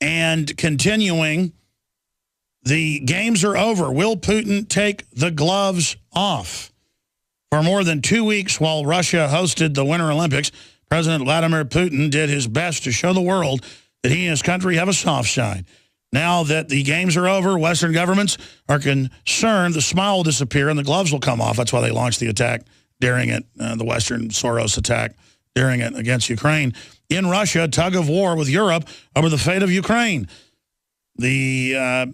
And continuing, the games are over. Will Putin take the gloves off? For more than 2 weeks while Russia hosted the Winter Olympics, President Vladimir Putin did his best to show the world that he and his country have a soft side. Now that the games are over, Western governments are concerned the smile will disappear and the gloves will come off. That's why they launched the attack during it, the Western Soros attack during it against Ukraine. In Russia, tug of war with Europe over the fate of Ukraine. The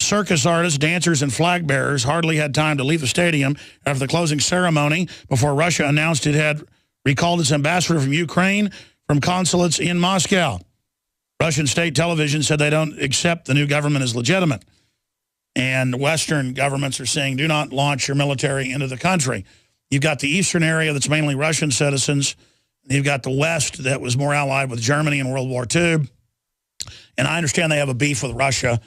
circus artists, dancers, and flag bearers hardly had time to leave the stadium after the closing ceremony before Russia announced it had recalled its ambassador from Ukraine from consulates in Moscow. Russian state television said they don't accept the new government as legitimate. And Western governments are saying, do not launch your military into the country. You've got the eastern area that's mainly Russian citizens. You've got the West that was more allied with Germany in World War II. And I understand they have a beef with Russia,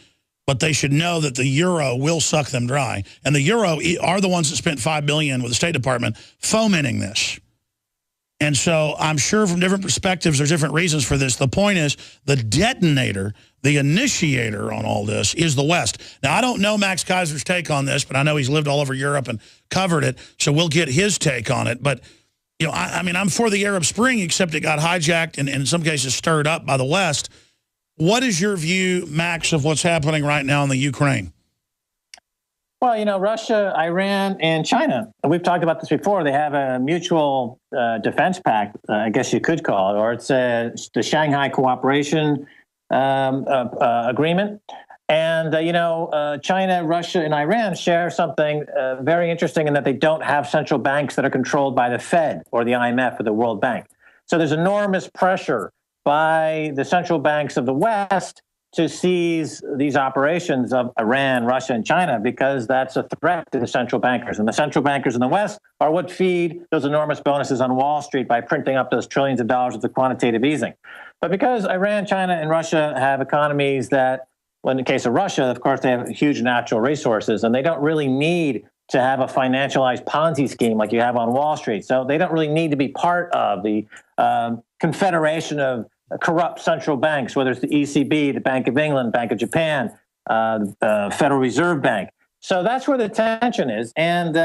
but they should know that the euro will suck them dry. And the euro are the ones that spent $5 billion with the State Department fomenting this. And so I'm sure from different perspectives, there's different reasons for this. The point is the detonator, the initiator on all this is the West. Now, I don't know Max Kaiser's take on this, but I know he's lived all over Europe and covered it. So we'll get his take on it. But, you know, I mean, I'm for the Arab Spring, except it got hijacked and in some cases stirred up by the West. What is your view, Max, of what's happening right now in the Ukraine? Well, you know, Russia, Iran, and China, we've talked about this before. They have a mutual defense pact, I guess you could call it, or it's the Shanghai Cooperation Agreement. And, you know, China, Russia, and Iran share something very interesting in that they don't have central banks that are controlled by the Fed or the IMF or the World Bank. So there's enormous pressure by the central banks of the West to seize these operations of Iran, Russia, and China, because that's a threat to the central bankers. And the central bankers in the West are what feed those enormous bonuses on Wall Street by printing up those trillions of dollars of the quantitative easing. But because Iran, China, and Russia have economies that, well, in the case of Russia, of course, they have huge natural resources, and they don't really need to have a financialized Ponzi scheme like you have on Wall Street. So they don't really need to be part of the confederation of corrupt central banks, whether it's the ECB, the Bank of England, Bank of Japan, Federal Reserve Bank. So that's where the tension is. And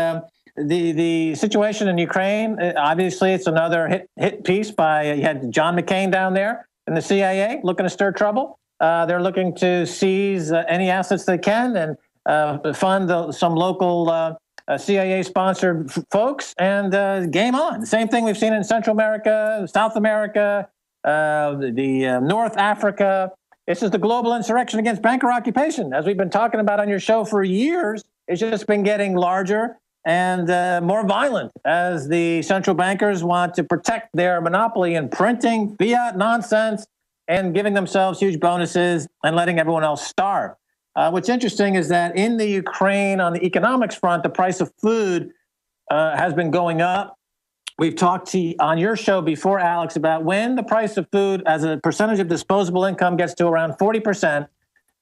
the situation in Ukraine, obviously, it's another hit piece by, you had John McCain down there in the CIA looking to stir trouble. They're looking to seize any assets they can and fund some local CIA-sponsored folks, and game on. The same thing we've seen in Central America, South America, North Africa. This is the global insurrection against banker occupation. As we've been talking about on your show for years, it's just been getting larger and more violent as the central bankers want to protect their monopoly in printing fiat nonsense and giving themselves huge bonuses and letting everyone else starve. What's interesting is that in the Ukraine, on the economics front, the price of food has been going up. We've talked on your show before, Alex, about when the price of food as a percentage of disposable income gets to around 40%,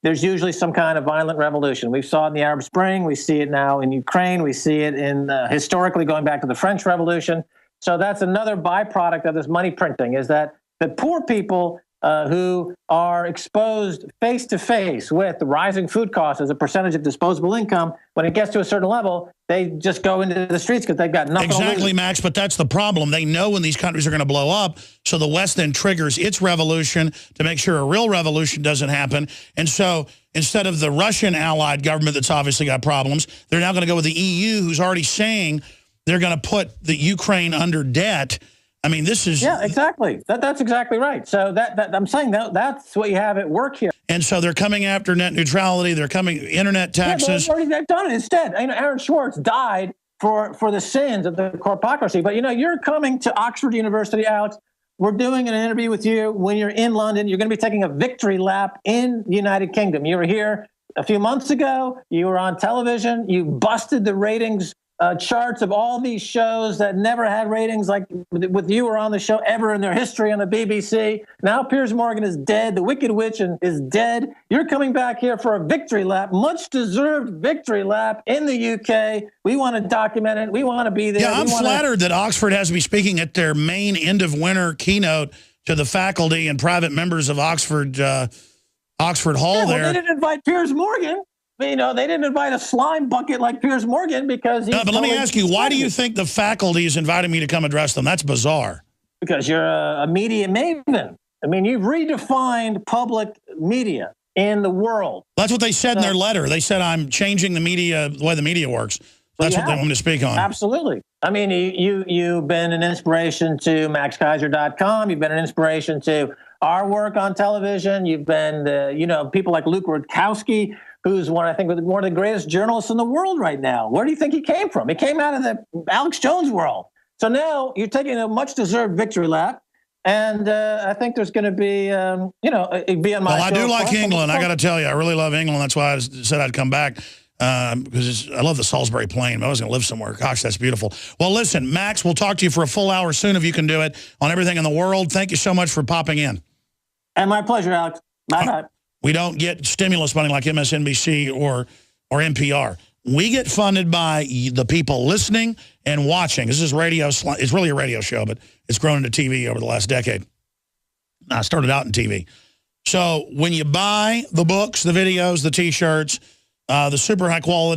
there's usually some kind of violent revolution. We saw it in the Arab Spring. We see it now in Ukraine. We see it in historically going back to the French Revolution. So that's another byproduct of this money printing, is that the poor people who are exposed face-to-face with the rising food costs as a percentage of disposable income, when it gets to a certain level, they just go into the streets because they've got nothing to lose. Exactly, Max, but that's the problem. They know when these countries are going to blow up, so the West then triggers its revolution to make sure a real revolution doesn't happen. And so instead of the Russian allied government that's obviously got problems, they're now going to go with the EU, who's already saying they're going to put the Ukraine under debt. I mean, this is... Yeah, exactly. That's exactly right. So that I'm saying that's what you have at work here. And so they're coming after net neutrality. They're coming internet taxes. Yeah, they've done it instead. You know, Aaron Swartz died for the sins of the corpocracy. But, you know, you're coming to Oxford University, Alex. We're doing an interview with you when you're in London. You're going to be taking a victory lap in the United Kingdom. You were here a few months ago. You were on television. You busted the ratings charts of all these shows that never had ratings like with you or on the show ever in their history on the BBC. Now Piers Morgan is dead. The Wicked Witch is dead. You're coming back here for a victory lap, much deserved victory lap in the UK. We want to document it. We want to be there. Yeah, I'm flattered that Oxford has me speaking at their main end of winter keynote to the faculty and private members of Oxford Hall there. They didn't invite Piers Morgan. They didn't invite a slime bucket like Piers Morgan because he's No, but let me ask you, why do you think the faculty is inviting me to come address them? That's bizarre. Because you're a media maven. I mean, you've redefined public media in the world. That's what they said in their letter. They said I'm changing the media, the way the media works. That's what they want me to speak on. Absolutely. I mean, you've been an inspiration to MaxKaiser.com. You've been an inspiration to our work on television. You've been, people like Luke Rudkowski, who's one of the greatest journalists in the world right now. Where do you think he came from? He came out of the Alex Jones world. So now you're taking a much-deserved victory lap. And I think there's going to be, it'd be on my show. Well, I do like England. I got to tell you, I really love England. That's why I said I'd come back. Because I love the Salisbury Plain. I was going to live somewhere. Gosh, that's beautiful. Well, listen, Max, we'll talk to you for a full hour soon if you can do it on everything in the world. Thank you so much for popping in. And my pleasure, Alex. Bye-bye. We don't get stimulus money like MSNBC or NPR. We get funded by the people listening and watching. This is radio. It's really a radio show, but it's grown into TV over the last decade. I started out in TV. So when you buy the books, the videos, the T-shirts, the super high quality